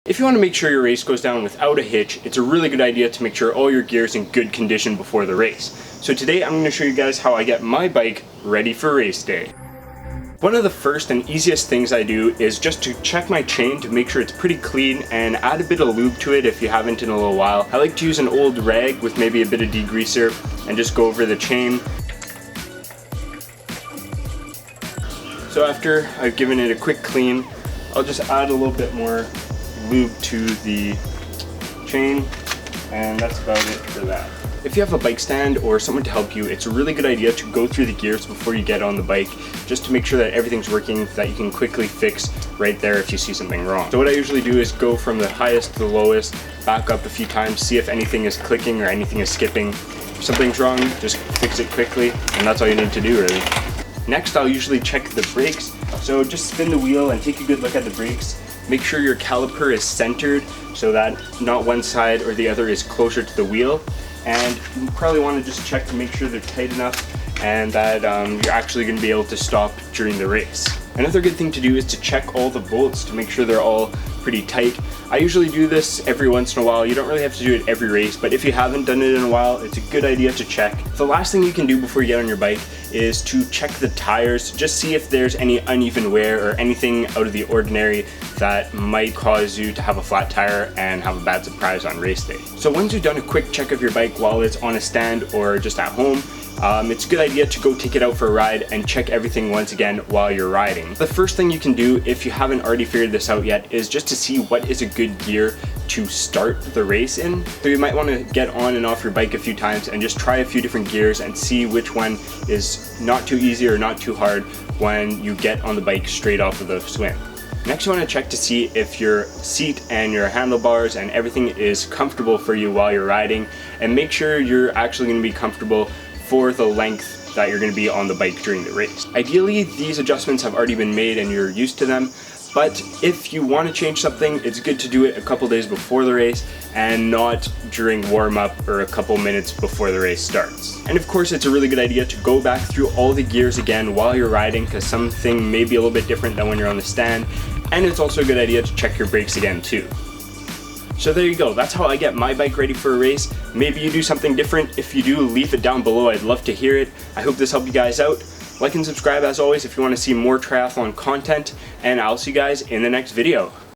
If you want to make sure your race goes down without a hitch, it's a really good idea to make sure all your gear is in good condition before the race. So today I'm going to show you guys how I get my bike ready for race day. One of the first and easiest things I do is just to check my chain to make sure it's pretty clean and add a bit of lube to it if you haven't in a little while. I like to use an old rag with maybe a bit of degreaser and just go over the chain. So after I've given it a quick clean, I'll just add a little bit more lube to the chain, and that's about it for that. If you have a bike stand or someone to help you, it's a really good idea to go through the gears before you get on the bike, just to make sure that everything's working, that you can quickly fix right there if you see something wrong. So what I usually do is go from the highest to the lowest, back up a few times, see if anything is clicking or anything is skipping. If something's wrong, just fix it quickly, and that's all you need to do really. Next, I'll usually check the brakes. So just spin the wheel and take a good look at the brakes. Make sure your caliper is centered so that not one side or the other is closer to the wheel. And you probably want to just check to make sure they're tight enough and that you're actually going to be able to stop during the race. Another good thing to do is to check all the bolts to make sure they're all pretty tight. I usually do this every once in a while. You don't really have to do it every race, but if you haven't done it in a while, it's a good idea to check. The last thing you can do before you get on your bike is to check the tires, just see if there's any uneven wear or anything out of the ordinary that might cause you to have a flat tire and have a bad surprise on race day. So once you've done a quick check of your bike while it's on a stand or just at home, it's a good idea to go take it out for a ride and check everything once again while you're riding. The first thing you can do, if you haven't already figured this out yet, is just to see what is a good gear to start the race in. So you might want to get on and off your bike a few times and just try a few different gears and see which one is not too easy or not too hard when you get on the bike straight off of the swim. Next, you want to check to see if your seat and your handlebars and everything is comfortable for you while you're riding, and make sure you're actually going to be comfortable for the length that you're going to be on the bike during the race. Ideally, these adjustments have already been made and you're used to them, but if you want to change something, it's good to do it a couple days before the race and not during warm-up or a couple minutes before the race starts. And of course, it's a really good idea to go back through all the gears again while you're riding, because something may be a little bit different than when you're on the stand, and it's also a good idea to check your brakes again too. So there you go, that's how I get my bike ready for a race. Maybe you do something different. If you do, leave it down below, I'd love to hear it. I hope this helped you guys out. Like and subscribe as always if you want to see more triathlon content, and I'll see you guys in the next video.